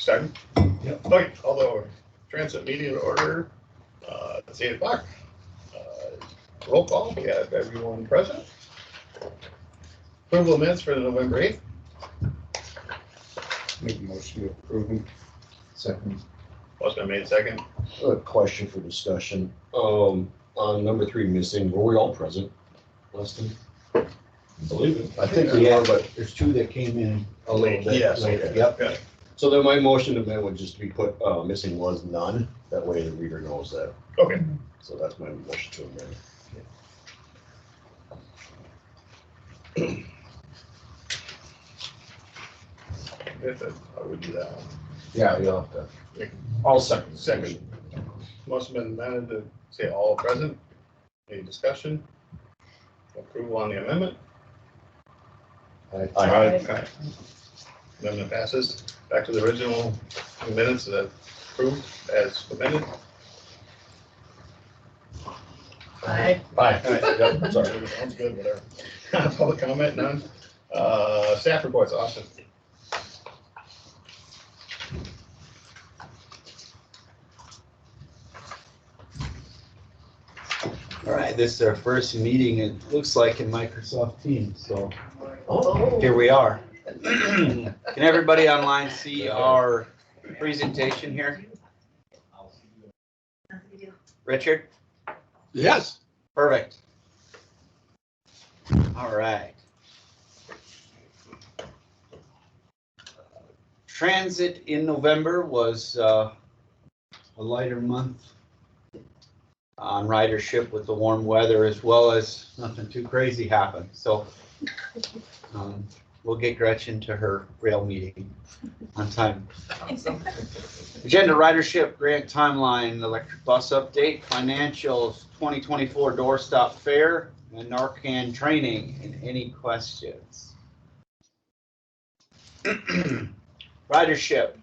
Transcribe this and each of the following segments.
Starting? Yep. Okay, although transit meeting order, it's 8 o'clock. Roll call, we have everyone present. Approval of minutes for the November 8th. Make a motion to approve them. Second. Motion made second. A question for discussion. On number 3 missing, were we all present last time? I believe it. I think we are, but there's 2 that came in a little bit Yes, later. okay. Yep. Okay. So then my motion to amend would just be put, missing was none. That way the reader knows that. Okay. So that's my motion to amend. I would do that one. Yeah, you'll have to. All second. Second. Motion been amended to say all present. Any discussion? Approval on the amendment? Aye. Amendment passes. Back to the original minutes that approved as amended. Aye. Aye. Yep, sorry, sounds good, whatever. Public comment, none. Staff reports, Austin. All right, this is our first meeting, it looks like, in Microsoft Teams, so Oh. here we are. Can everybody online see our presentation here? Richard? Yes. Perfect. All right. Transit in November was a lighter month on ridership with the warm weather, as well as nothing too crazy happened. So we'll get Gretchen to her rail meeting on time. Agenda ridership grant timeline, electric bus update, financials, 2024 doorstop fare, and Narcan training, and any questions? Ridership,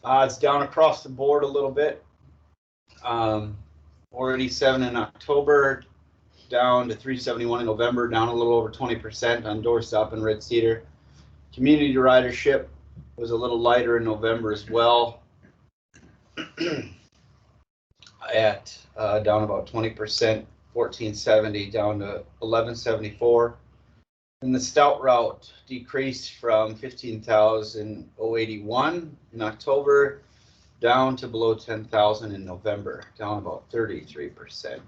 it's down across the board a little bit. 487 in October, down to 371 in November, down a little over 20% on doorstop and Red Cedar. Community ridership was a little lighter in November as well, at down about 20%, 1470 down to 1174. And the stout route decreased from 15,081 in October down to below 10,000 in November, down about 33%.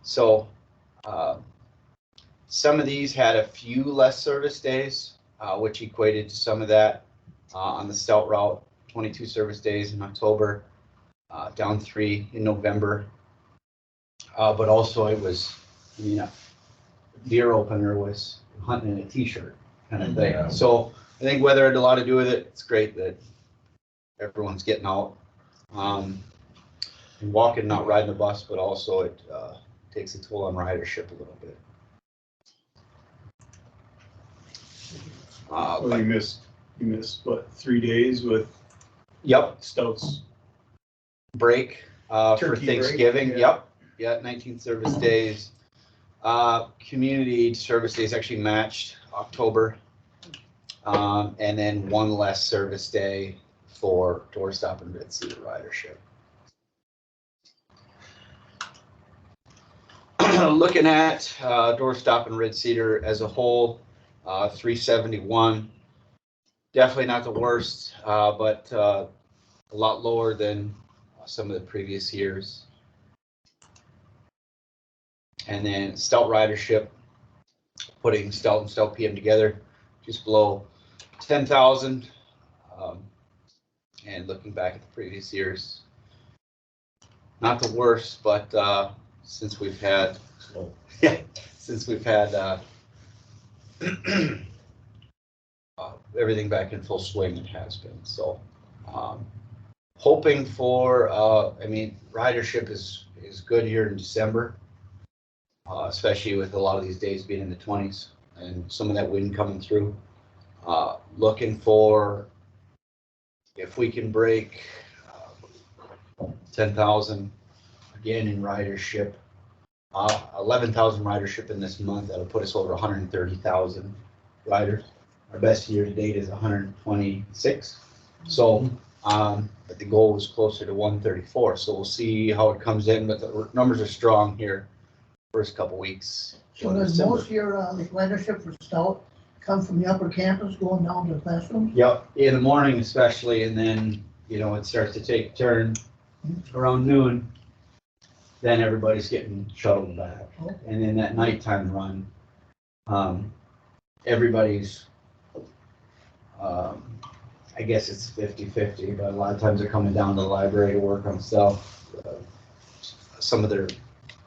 So some of these had a few less service days, which equated to some of that. On the stout route, 22 service days in October, down 3 in November. But also it was, beer opener was hunting in a t-shirt kind of thing. Yeah. So I think weather had a lot to do with it. It's great that everyone's getting out and walking, not riding the bus, but also it takes a toll on ridership a little bit. Well, you missed what, 3 days with Yep, Stouts? break for Turkey break, Thanksgiving. yeah. Yep, yeah, 19 service days. Community service days actually matched October, and then one less service day for doorstop and Red Cedar ridership. Looking at doorstop and Red Cedar as a whole, 371. Definitely not the worst, but a lot lower than some of the previous years. And then stout ridership, putting stout and stout PM together, just below 10,000. And looking back at the previous years, not the worst, but since we've had, everything back in full swing, it has been. So hoping for, ridership is good here in December, especially with a lot of these days being in the 20s and some of that wind coming through. Looking for, if we can break 10,000 again in ridership, 11,000 ridership in this month, that'll put us over 130,000 riders. Our best year to date is 126. So, but the goal was closer to 134, so we'll see how it comes in, but the numbers are strong here, first couple weeks. So in does December. most of your leadership for Stout come from the upper campus going down to the classrooms? Yep, in the morning especially, and then, you know, it starts to take a turn around noon. Then everybody's getting shuttled back. Oh. And then that nighttime run, everybody's, I guess it's 50-50, but a lot of times they're coming down to the library to work on stuff, some of their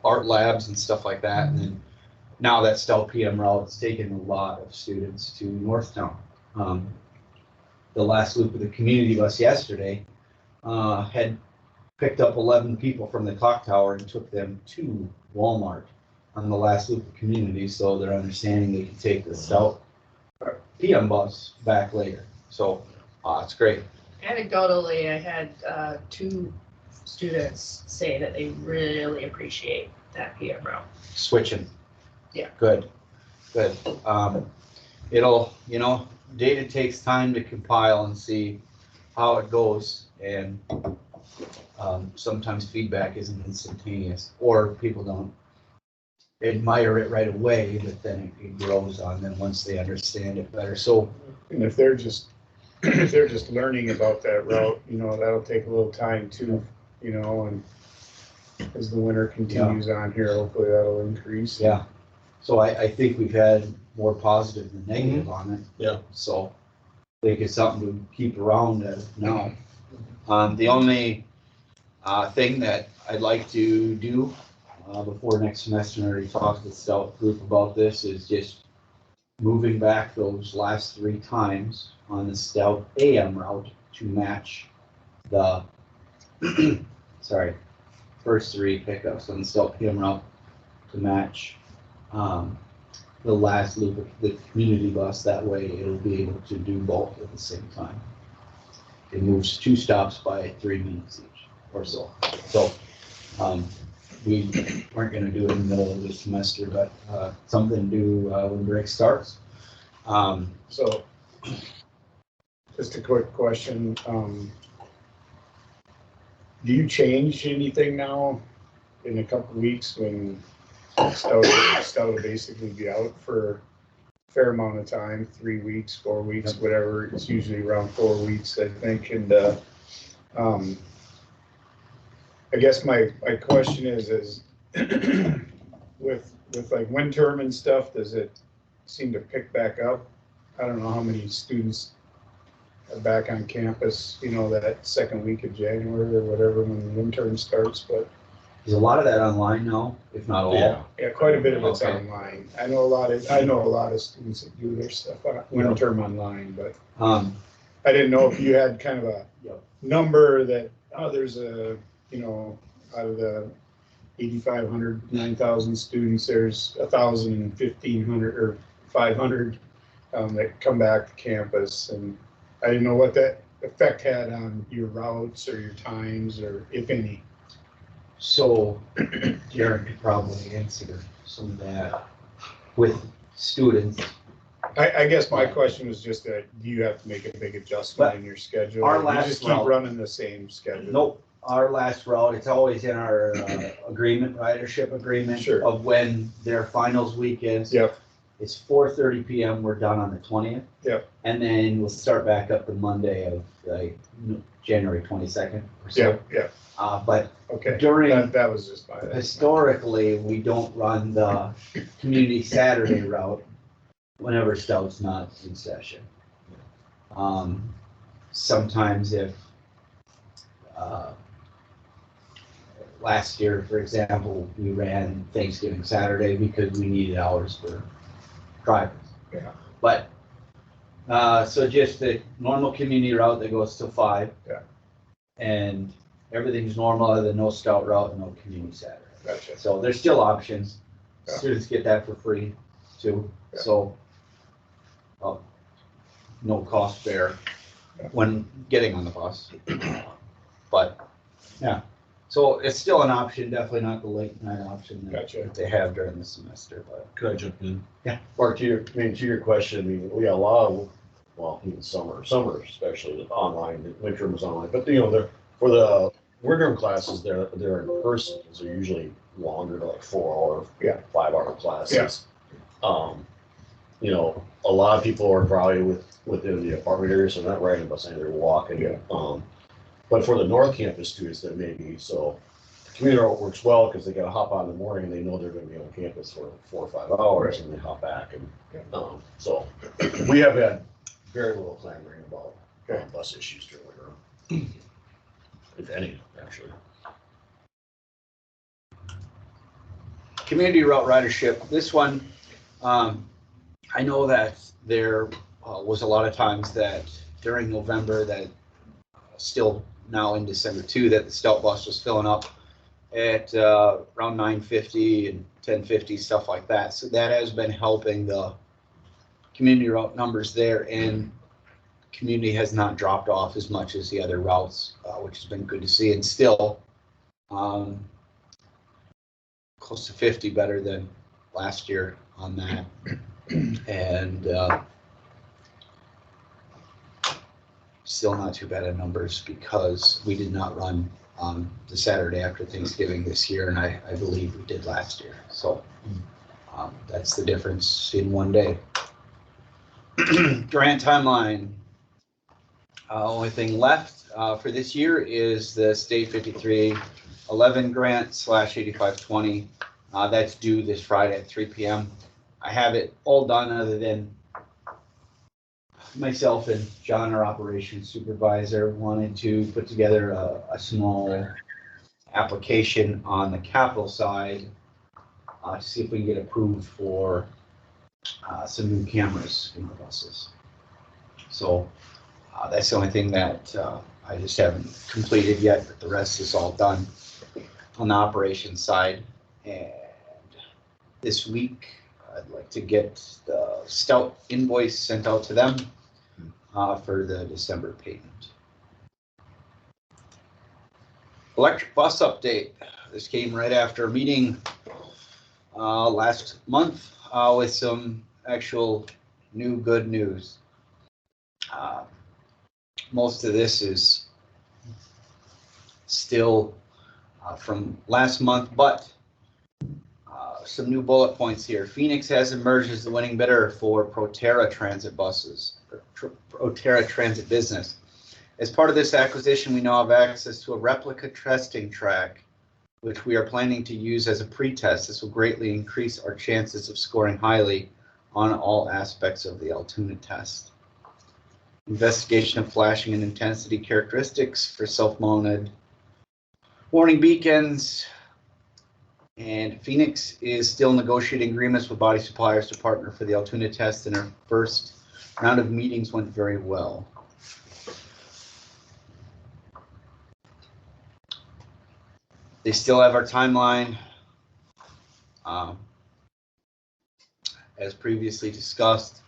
art labs and stuff like that. And then now that Stout PM route is taking a lot of students to Northtown. The last loop of the community bus yesterday had picked up 11 people from the clock tower and took them to Walmart on the last loop of community, so they're understanding they can take the Stout PM bus back later. So it's great. Anecdotally, I had 2 students say that they really appreciate that PM route. Switching. Yeah. Good. It'll, you know, data takes time to compile and see how it goes, and sometimes feedback isn't instantaneous, or people don't admire it right away, but then it grows on them once they understand it better. So, And if they're just, if they're just learning about that route, you know, that'll take a little time too, you know, and as the winter continues on here, hopefully that'll increase. yeah. So I think we've had more positive than negative on it. Yeah. So I think it's something to keep around as of now. The only thing that I'd like to do before next semester, and I already talked to the Stout group about this, is just moving back those last 3 times on the Stout AM route to match the sorry, first 3 pickups on the Stout PM route to match the last loop of the community bus. That way it'll be able to do both at the same time. It moves 2 stops by 3 minutes each or so. So we weren't gonna do it in the middle of the semester, but something to do when break starts. So, just a quick question, do you change anything now in a couple of weeks when Stout will basically be out for a fair amount of time, 3 weeks, 4 weeks, whatever, it's usually around 4 weeks, I think, and I guess my question is with like wind term and stuff, does it seem to pick back up? I don't know how many students are back on campus, you know, that second week of January or whatever when the wind term starts, but Is a lot of that online now, if not all? yeah, quite a bit of it's Okay. online. I know a lot of students that do their stuff on wind term online, but I didn't know if you had kind of a number that, oh, there's a, you know, out of the 8,500, 9,000 students, there's 1,000 and 1,500 or 500 that come back to campus. And I didn't know what that effect had on your routes or your times or if any. So Jared could probably answer some of that with students. I guess my question was just that, do you have to make a big adjustment in your schedule? Our Or you last just keep route- running the same schedule? Nope, our last route, it's always in our agreement, ridership agreement. Sure. Of when their finals week is. Yep, It's 4:30 PM, we're done on the 20th. Yep. And then we'll start back up the Monday of like January 22nd or so. yep, yep, But okay. during, That was just my. historically, we don't run the community Saturday route whenever Stout's not in session. Sometimes if, last year, for example, we ran Thanksgiving Saturday because we needed hours for drivers. Yeah. But, so just the normal community route that goes till 5. Yeah. And everything's normal other than no Stout route and no community Saturday. Gotcha. So there's still options. Yeah. Students get that for free too, Yeah. so no cost there Yeah. when getting on the bus. But, yeah, so it's still an option, definitely not the late night option that Gotcha. that they have during the semester, but. Could I jump in? Yeah. Mark, to your question, I mean, we got a lot of well, even summer especially online, the midterm was online, but they're, for the winter classes, they're in person, because they're usually longer, like 4 hour, Yeah. 5 hour classes. A lot of people are probably within the apartment area, so they're not riding the bus, they're walking. Yeah. But for the North Campus students, that may be, so the commuter route works well, because they gotta hop on in the morning, and they know they're gonna be on campus for 4 or 5 hours, and they hop back, and, so we have had very little clamoring about bus issues during winter, if any, actually. Community route ridership, this one, I know that there was a lot of times that during November, that still now in December too, that the Stout bus was filling up at around 9:50 and 10:50, stuff like that. So that has been helping the community route numbers there, and community has not dropped off as much as the other routes, which has been good to see, and still close to 50 better than last year on that. And still not too bad in numbers, because we did not run on the Saturday after Thanksgiving this year, and I believe we did last year. So that's the difference in one day. Grant timeline. Only thing left for this year is the state 5311 grant /8520. That's due this Friday at 3 p.m. I have it all done, other than myself and John, our operations supervisor, wanted to put together a small application on the capital side to see if we can get approved for some new cameras in the buses. So that's the only thing that I just haven't completed yet, but the rest is all done on the operations side. And this week, I'd like to get the Stout invoice sent out to them for the December payment. Electric bus update. This came right after a meeting last month with some actual new good news. Most of this is still from last month, but some new bullet points here. Phoenix has emerged as the winning bidder for Proterra Transit buses, Proterra Transit business. As part of this acquisition, we now have access to a replica testing track, which we are planning to use as a pre-test. This will greatly increase our chances of scoring highly on all aspects of the Altoona test. Investigation of flashing and intensity characteristics for self-mounted warning beacons. And Phoenix is still negotiating agreements with body suppliers to partner for the Altoona test, and our first round of meetings went very well. They still have our timeline. As previously discussed,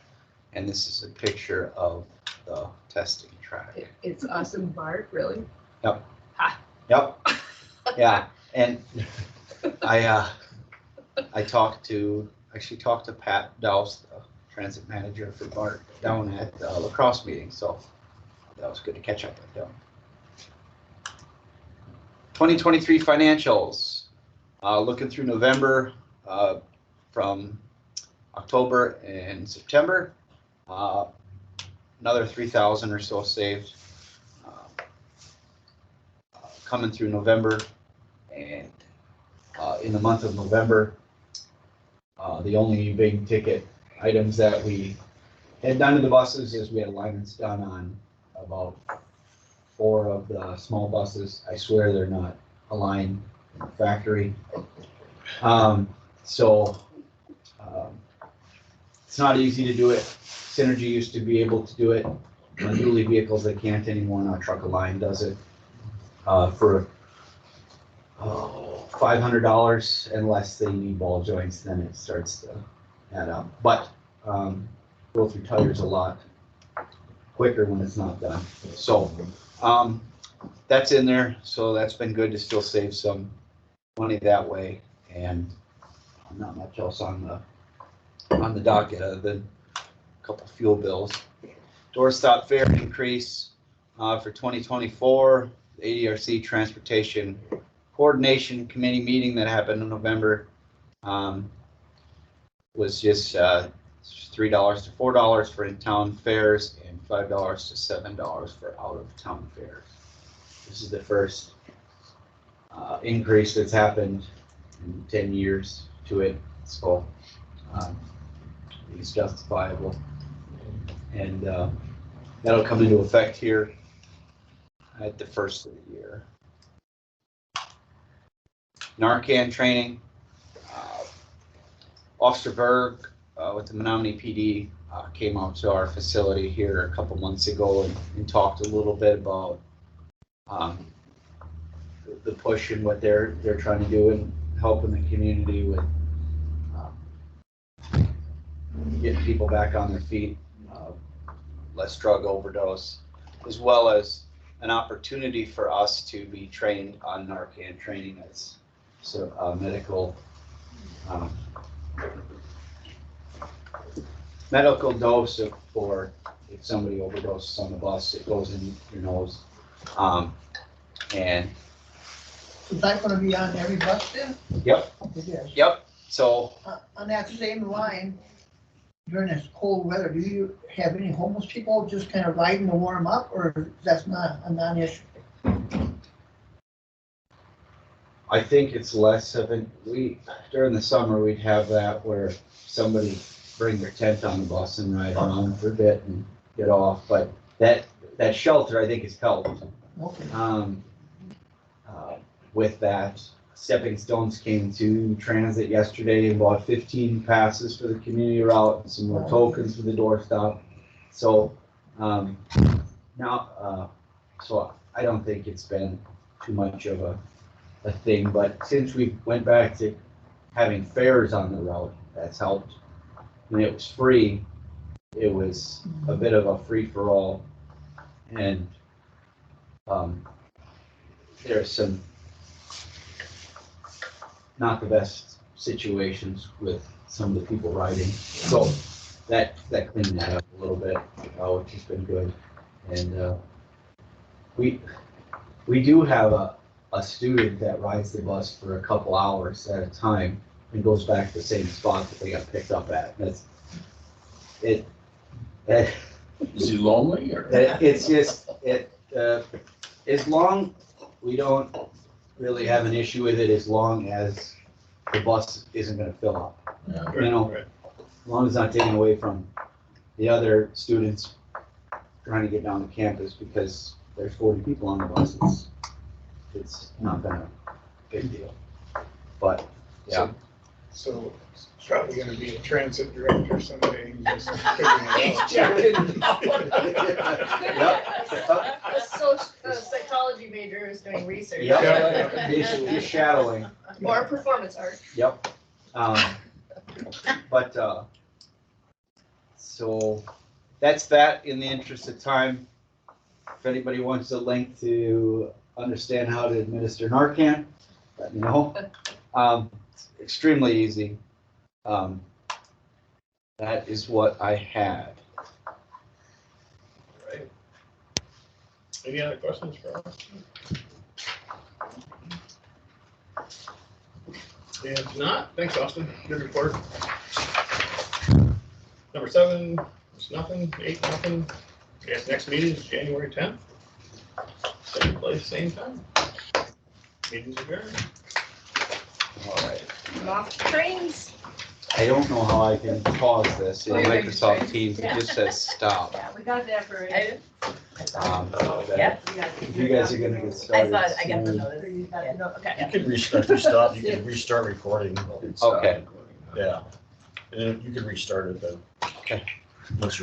and this is a picture of the testing track. It's us and Bart, really? Yep. Ha. Yep. Yeah, and I talked to Pat Dowse, the transit manager for Bart, down at the lacrosse meeting, so that was good to catch up with them. 2023 financials. Looking through November, from October and September, another 3,000 or so saved. Coming through November, and in the month of November, the only big ticket items that we had done to the buses is we had alignments done on about 4 of the small buses. I swear they're not aligned in the factory. It's not easy to do it. Synergy used to be able to do it. On dually vehicles, they can't anymore. Now Truck Align does it for $500, unless they need ball joints, then it starts to add up. But go through tires a lot quicker when it's not done. So that's in there. So that's been good to still save some money that way, and not much else on the docket other than a couple fuel bills. doorstop fare increase for 2024. The ADRC Transportation Coordination Committee meeting that happened in November was just $3 to $4 for in-town fares and $5 to $7 for out-of-town fares. This is the first increase that's happened in 10 years to it, so it's justifiable. And that'll come into effect here at the first of the year. Narcan training. Officer Berg with the Menominee PD came out to our facility here a couple months ago and talked a little bit about the push and what they're trying to do and helping the community with getting people back on their feet, less drug overdose, as well as an opportunity for us to be trained on Narcan training as medical dose for if somebody overdoses on the bus, it goes in your nose. And Is that gonna be on every bus then? yep, It is. yep. So On that same line, during this cold weather, do you have any homeless people just kind of riding to warm up, or that's not a non-issue? I think it's less of an, during the summer, we'd have that where somebody bring their tent on the bus and ride around for a bit and get off, but that shelter, I think, is helped. Okay. With that, Stepping Stones came to transit yesterday and bought 15 passes for the community route and some more tokens for the doorstop. So now, so I don't think it's been too much of a thing, but since we went back to having fares on the route, that's helped. When it was free, it was a bit of a free-for-all, and there's some not the best situations with some of the people riding, so that cleaned that up a little bit, which has been good. And we do have a student that rides the bus for a couple hours at a time and goes back to the same spot that they got picked up at. That's it. Is he lonely or? It's just as long, we don't really have an issue with it as long as the bus isn't going to fill up. Yeah. You know, Right. as long as it's not taking away from the other students trying to get down to campus, because there's 40 people on the bus. It's not been a big deal, but yeah. So it's probably gonna be a transit director someday. Just figuring it out. A psychology major who's doing research. Yep, basically shadowing. Or performance art. Yep. But so that's that. In the interest of time, if anybody wants a link to understand how to administer Narcan, let me know. Extremely easy. That is what I had. Right. Any other questions for us? If not, thanks, Austin. Good report. Number 7, it's nothing. 8, nothing. I guess next meeting is January 10th. Same place, same time. Meeting's adjourned. All right. I'm off the trains. I don't know how I can pause this in Oh, you're Microsoft doing Teams. It just says stop. Yeah, we got that for. Yep. If you guys are gonna get I started. thought, I got the soon. notice. Yeah. Okay. You can restart your stop, you can restart recording. Okay. Yeah. And then you can restart it then. Okay. Once you're